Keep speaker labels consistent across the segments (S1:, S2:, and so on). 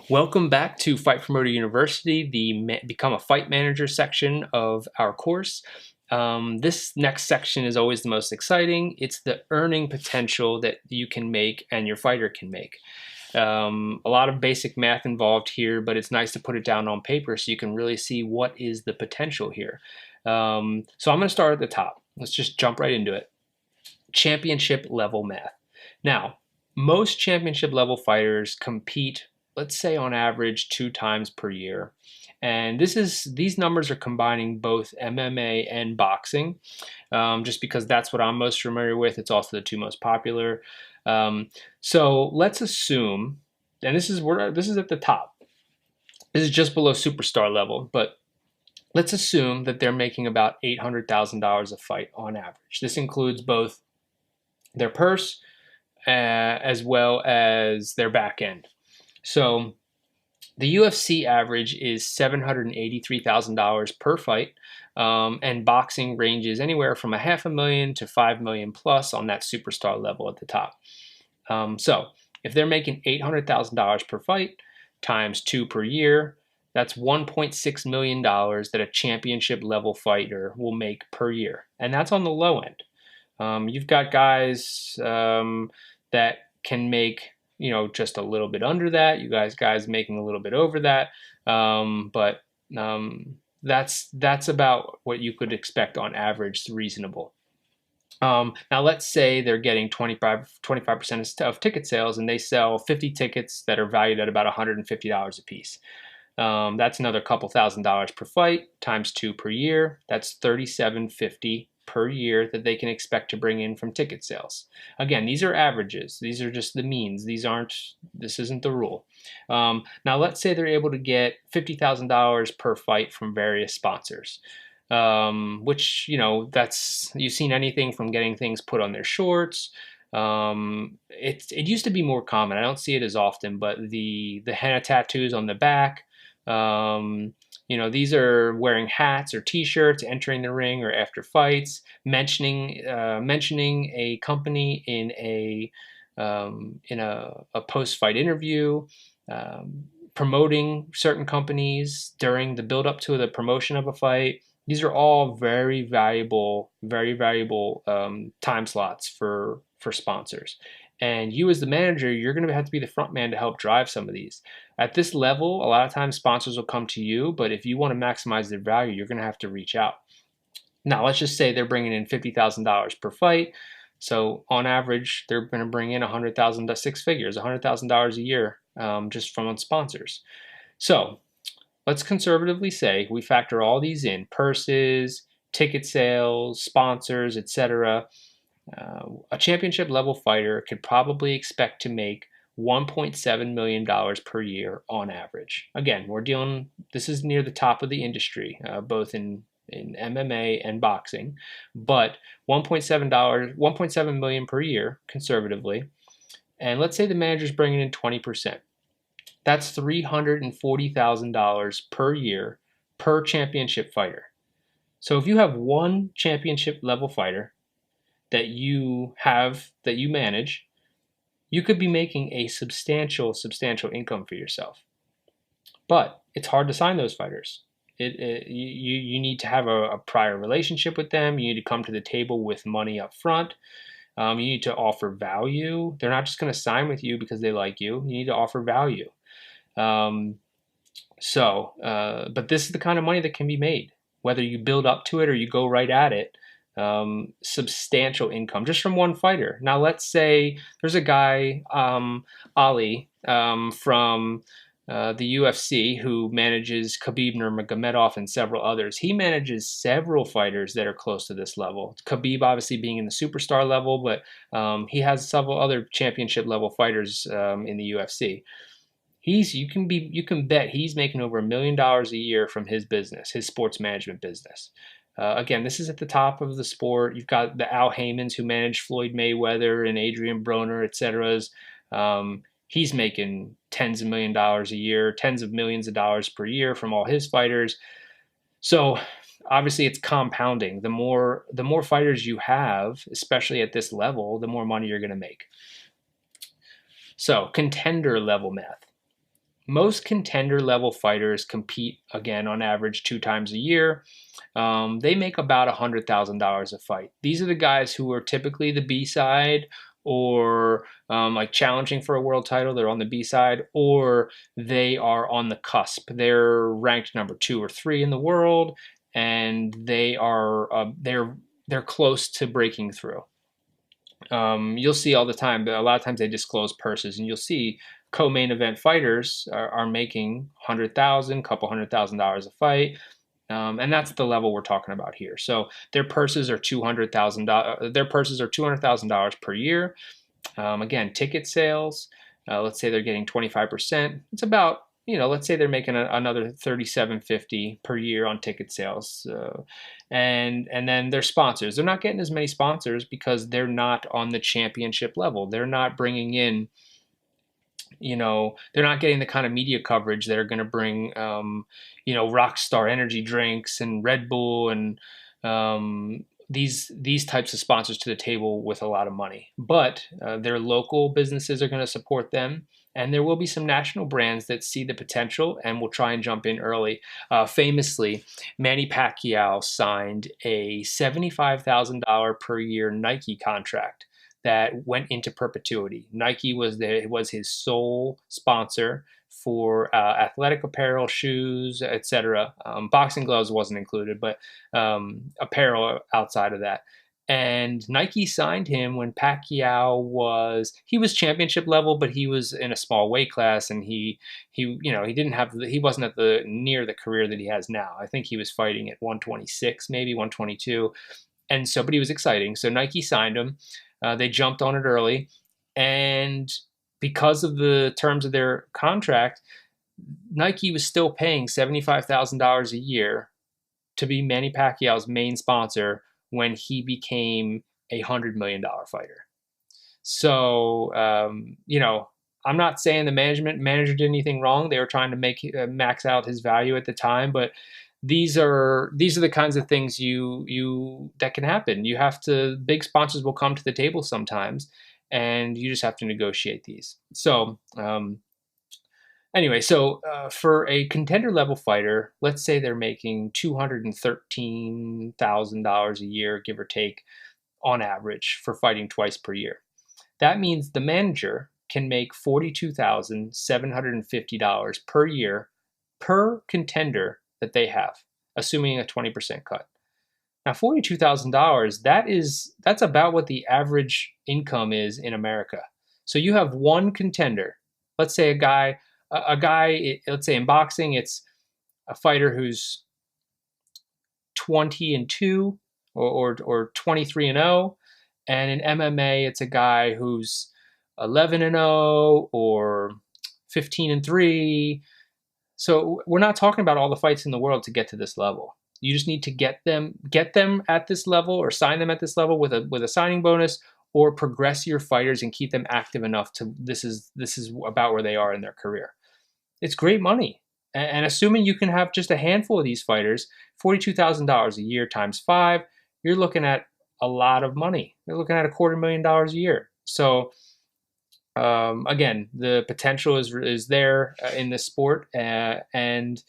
S1: Welcome back to Fight Promoter University, the Become a Fight Manager section of our course. This next section is always the most exciting. It's the earning potential that you can make and your fighter can make. A lot of basic math involved here, but it's nice to put it down on paper so you can really see what is the potential here. So I'm going to start at the top. Let's just jump right into it. Championship level math. Now, most championship level fighters compete, let's say on average 2 times per year. And these numbers are combining both MMA and boxing, just because that's what I'm most familiar with. It's also the 2 most popular. So let's assume, and this is at the top. This is just below superstar level, but let's assume that they're making about $800,000 a fight on average. This includes both their purse as well as their back end. So the UFC average is $783,000 per fight, and boxing ranges anywhere from $500,000 to $5 million plus on that superstar level at the top. So if they're making $800,000 per fight times 2 per year, that's $1.6 million that a championship level fighter will make per year, and that's on the low end. You've got guys that can make, just a little bit under that. You guys making a little bit over that. But that's about what you could expect on average, reasonable. Now let's say they're getting 25% of ticket sales, and they sell 50 tickets that are valued at about $150 a piece. That's another couple $1,000s per fight times 2 per year. That's $3,750 per year that they can expect to bring in from ticket sales. Again, these are averages. These are just the means. This isn't the rule. Now let's say they're able to get $50,000 per fight from various sponsors, which, you've seen anything from getting things put on their shorts. It used to be more common. I don't see it as often, but the henna tattoos on the back, these are wearing hats or T-shirts, entering the ring or after fights, mentioning a company in a post-fight interview, promoting certain companies during the build-up to the promotion of a fight. These are all very valuable time slots for sponsors. And you as the manager, you're going to have to be the front man to help drive some of these. At this level, a lot of times sponsors will come to you, but if you want to maximize their value, you're going to have to reach out. Now, let's just say they're bringing in $50,000 per fight. So on average, they're going to bring in $100,000 to 6 figures, $100,000 a year, just from sponsors. So let's conservatively say we factor all these in: purses, ticket sales, sponsors, etc. A championship level fighter could probably expect to make $1.7 million per year on average. Again, this is near the top of the industry, both in MMA and boxing, but $1.7 million per year conservatively. And let's say the manager's bringing in 20%. That's $340,000 per year per championship fighter. So if you have one championship level fighter that you manage, you could be making a substantial income for yourself. But it's hard to sign those fighters. You need to have a prior relationship with them. You need to come to the table with money up front. You need to offer value. They're not just going to sign with you because they like you. You need to offer value. But this is the kind of money that can be made, whether you build up to it or you go right at it. Substantial income just from one fighter. Now let's say there's a guy, Ali, from the UFC, who manages Khabib Nurmagomedov and several others. He manages several fighters that are close to this level. Khabib obviously being in the superstar level, but he has several other championship level fighters in the UFC. You can bet he's making over $1 million a year from his business, his sports management business. Again, this is at the top of the sport. You've got the Al Haymans who manage Floyd Mayweather and Adrian Broner, etc. He's making tens of $millions a year, tens of millions of dollars per year from all his fighters. So obviously it's compounding. The more fighters you have, especially at this level, the more money you're going to make. So contender level math. Most contender level fighters compete again on average 2 times a year. They make about $100,000 a fight. These are the guys who are typically the B side, or like challenging for a world title. They're on the B side, or they are on the cusp. They're ranked number 2 or 3 in the world, and they're close to breaking through. You'll see all the time, but a lot of times they disclose purses, and you'll see co-main event fighters are making 100,000, couple $100,000 a fight. And that's the level we're talking about here. So their purses are $200,000. Their purses are $200,000 per year. Again, ticket sales. Let's say they're getting 25%. It's about, let's say they're making another $37.50 per year on ticket sales. And then their sponsors. They're not getting as many sponsors because they're not on the championship level. They're not bringing in, they're not getting the kind of media coverage that are going to bring, Rockstar energy drinks and Red Bull and these types of sponsors to the table with a lot of money. But their local businesses are going to support them. And there will be some national brands that see the potential and will try and jump in early. Famously, Manny Pacquiao signed a $75,000 per year Nike contract that went into perpetuity. Nike was his sole sponsor for athletic apparel, shoes, etc. Boxing gloves wasn't included, but apparel outside of that. And Nike signed him when Pacquiao was championship level, but he was in a small weight class, and he wasn't at near the career that he has now. I think he was fighting at 126, maybe 122, and so, but he was exciting. So Nike signed him. They jumped on it early, and because of the terms of their contract, Nike was still paying $75,000 a year to be Manny Pacquiao's main sponsor when he became a $100 million fighter. So, I'm not saying the manager did anything wrong. They were trying to make max out his value at the time, but these are the kinds of things that can happen. Big sponsors will come to the table sometimes, and you just have to negotiate these. So, anyway, for a contender level fighter, let's say they're making $213,000 a year, give or take, on average for fighting twice per year. That means the manager can make $42,750 per year per contender that they have, assuming a 20% cut. Now, $42,000, that's about what the average income is in America. So you have one contender. Let's say a guy, let's say in boxing, it's a fighter who's 20-2 or 23-0. And in MMA, it's a guy who's 11-0 or 15-3. So we're not talking about all the fights in the world to get to this level. You just need to get them at this level, or sign them at this level with a signing bonus, or progress your fighters and keep them active enough to this is about where they are in their career. It's great money. And assuming you can have just a handful of these fighters, $42,000 a year times 5, you're looking at a lot of money. You're looking at $250,000 a year. So again, the potential is there in this sport, and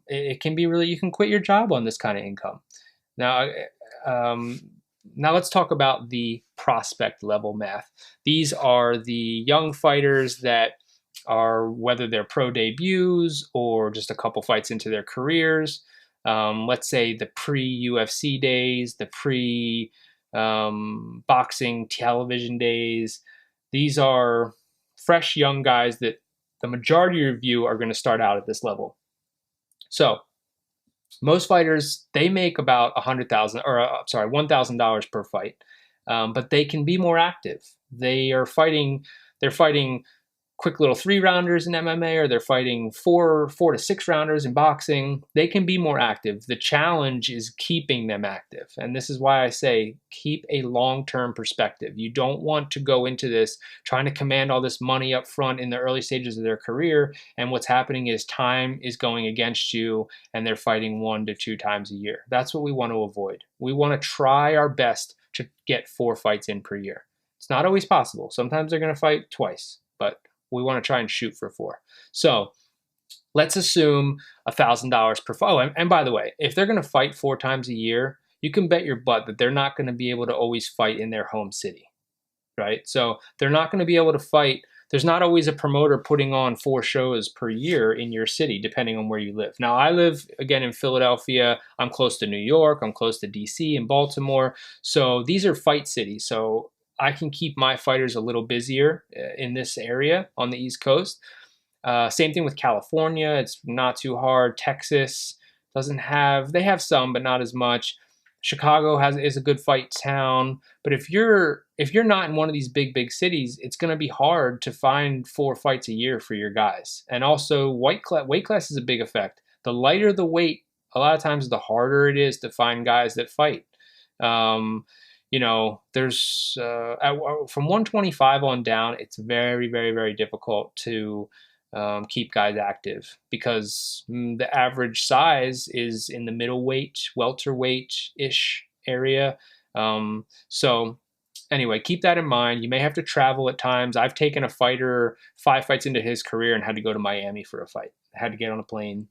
S1: it can be really, you can quit your job on this kind of income. Now let's talk about the prospect level math. These are the young fighters that are, whether they're pro debuts or just a couple fights into their careers. Let's say the pre-UFC days, the pre-boxing television days. These are fresh young guys that the majority of you are going to start out at this level. So most fighters, they make about $1,000 per fight, but they can be more active. They're fighting quick little 3-rounders in MMA, or they're fighting 4 to 6 rounders in boxing. They can be more active. The challenge is keeping them active. And this is why I say keep a long-term perspective. You don't want to go into this trying to command all this money up front in the early stages of their career. And what's happening is time is going against you, and they're fighting 1 to 2 times a year. That's what we want to avoid. We want to try our best to get 4 fights in per year. It's not always possible. Sometimes they're going to fight twice, but We want to try and shoot for 4. So let's assume $1,000 per fight. Oh, and by the way, if they're going to fight 4 times a year, you can bet your butt that they're not going to be able to always fight in their home city, right? So they're not going to be able to fight. There's not always a promoter putting on 4 shows per year in your city, depending on where you live. Now, I live, again, in Philadelphia. I'm close to New York. I'm close to DC and Baltimore. So these are fight cities. So I can keep my fighters a little busier in this area on the East Coast. Same thing with California. It's not too hard. Texas doesn't have, they have some, but not as much. Chicago is a good fight town. But if you're not in one of these big cities, it's going to be hard to find 4 fights a year for your guys. And also weight class is a big effect. The lighter the weight, a lot of times the harder it is to find guys that fight. There's from 125 on down, it's very difficult to keep guys active because the average size is in the middleweight, welterweight-ish area. So anyway, keep that in mind. You may have to travel at times. I've taken a fighter 5 fights into his career and had to go to Miami for a fight. I had to get on a plane.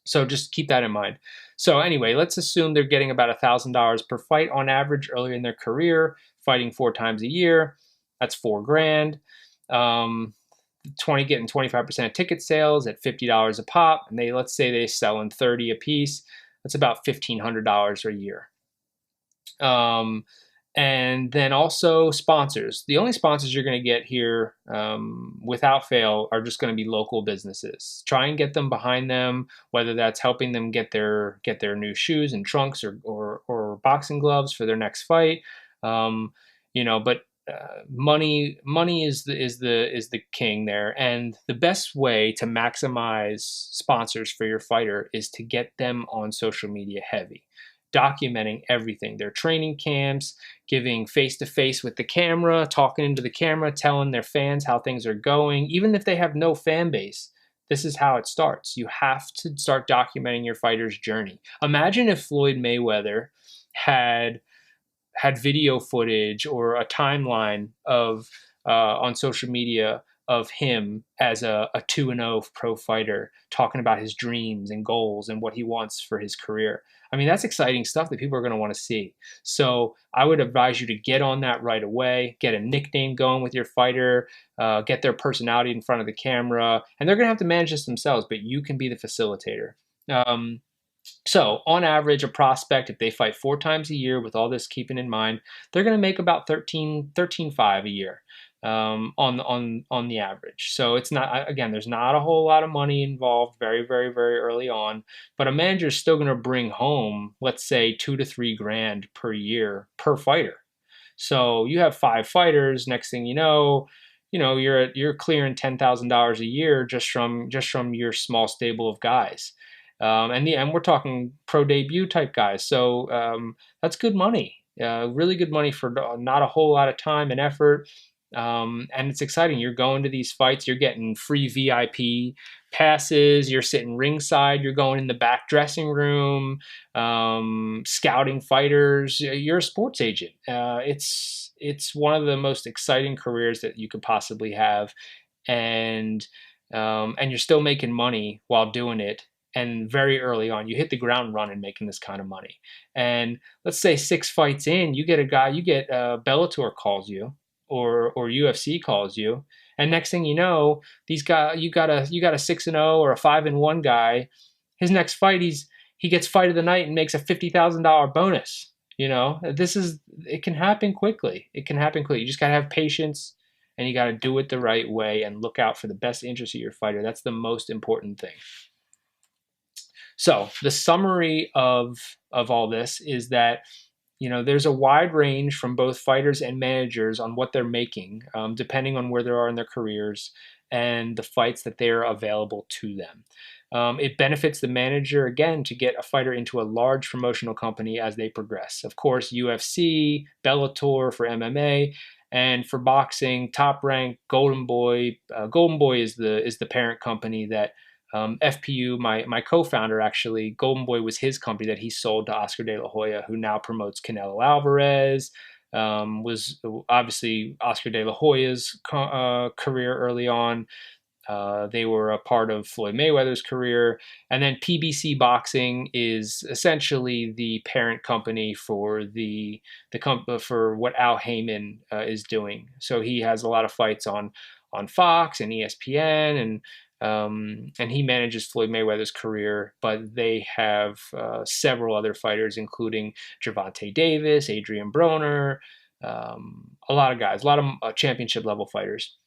S1: So just keep that in mind. So anyway, let's assume they're getting about $1,000 per fight on average early in their career, fighting 4 times a year. That's $4,000. Getting 25% ticket sales at $50 a pop, and let's say they sell in 30 a piece. That's about $1,500 a year. And then also sponsors. The only sponsors you're going to get here, without fail, are just going to be local businesses. Try and get them behind them, whether that's helping them get their new shoes and trunks or boxing gloves for their next fight. But money is the king there, and the best way to maximize sponsors for your fighter is to get them on social media heavy, documenting everything, their training camps, giving face-to-face with the camera, talking into the camera, telling their fans how things are going. Even if they have no fan base, this is how it starts. You have to start documenting your fighter's journey. Imagine if Floyd Mayweather had video footage or a timeline of on social media of him as a 2-0 pro fighter, talking about his dreams and goals and what he wants for his career. I mean, that's exciting stuff that people are going to want to see. So I would advise you to get on that right away, get a nickname going with your fighter, get their personality in front of the camera, and they're going to have to manage this themselves, but you can be the facilitator. So on average, a prospect, if they fight 4 times a year with all this keeping in mind, they're going to make about $13,500 a year on the average. So it's not, again, there's not a whole lot of money involved very early on, but a manager is still going to bring home, let's say, $2 to $3,000 per year per fighter. So you have 5 fighters. Next thing you know, you're clearing $10,000 a year just from your small stable of guys. And we're talking pro debut type guys. So that's good money, really good money for not a whole lot of time and effort. And it's exciting. You're going to these fights, you're getting free VIP passes, you're sitting ringside, you're going in the back dressing room, scouting fighters. You're a sports agent. It's one of the most exciting careers that you could possibly have. And you're still making money while doing it. And very early on, you hit the ground running making this kind of money. And let's say 6 fights in, you get Bellator calls you, or UFC calls you, and next thing you know, these guys, you got a 6-0 or a 5-1 guy. His next fight, he gets fight of the night and makes a $50,000 bonus. It can happen quickly. It can happen quickly. You just gotta have patience, and you gotta do it the right way and look out for the best interest of your fighter. That's the most important thing. So the summary of all this is that, there's a wide range from both fighters and managers on what they're making, depending on where they are in their careers and the fights that they're available to them. It benefits the manager, again, to get a fighter into a large promotional company as they progress. Of course, UFC, Bellator for MMA, and for boxing, Top Rank, Golden Boy. Golden Boy is the parent company that FPU, my co-founder, actually, Golden Boy was his company that he sold to Oscar De La Hoya, who now promotes Canelo Alvarez, was obviously Oscar De La Hoya's career early on. They were a part of Floyd Mayweather's career. And then PBC Boxing is essentially the parent company for for what Al Heyman is doing. So he has a lot of fights on Fox and ESPN, and he manages Floyd Mayweather's career. But they have several other fighters, including Gervonta Davis, Adrian Broner, a lot of guys, a lot of championship level fighters.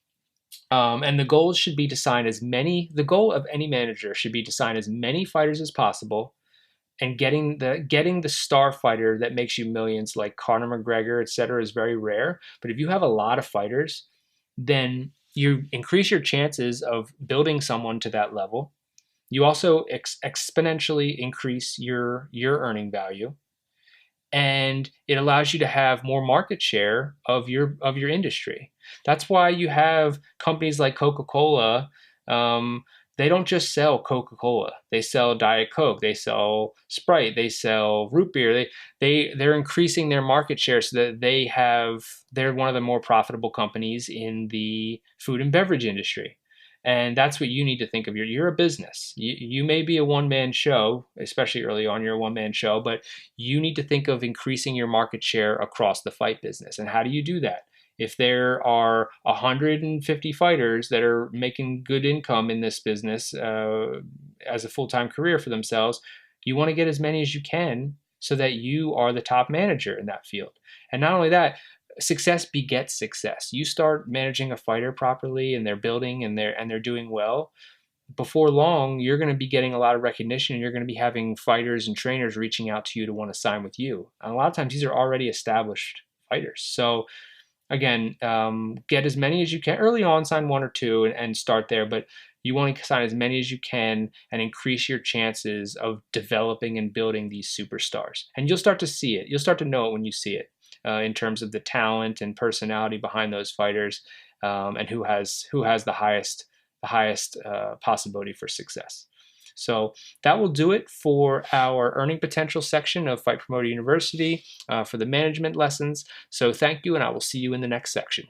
S1: And the goal should be to sign the goal of any manager should be to sign as many fighters as possible, and getting the star fighter that makes you millions, like Conor McGregor, etc., is very rare. But if you have a lot of fighters, then you increase your chances of building someone to that level. You also exponentially increase your earning value, and it allows you to have more market share of your industry. That's why you have companies like Coca-Cola. They don't just sell Coca-Cola. They sell Diet Coke. They sell Sprite. They sell root beer. They're increasing their market share so that they're one of the more profitable companies in the food and beverage industry. And that's what you need to think of. You're a business. You may be a one-man show, especially early on, you're a one-man show, but you need to think of increasing your market share across the fight business. And how do you do that? If there are 150 fighters that are making good income in this business as a full-time career for themselves, you want to get as many as you can so that you are the top manager in that field. And not only that, success begets success. You start managing a fighter properly, and they're building, and they're doing well. Before long, you're going to be getting a lot of recognition, and you're going to be having fighters and trainers reaching out to you to want to sign with you. And a lot of times, these are already established fighters. So again, get as many as you can early on. Sign one or two and start there, but you want to sign as many as you can and increase your chances of developing and building these superstars. And you'll start to see it. You'll start to know it when you see it. In terms of the talent and personality behind those fighters, and who has the highest possibility for success. So that will do it for our earning potential section of Fight Promoter University for the management lessons. So thank you, and I will see you in the next section.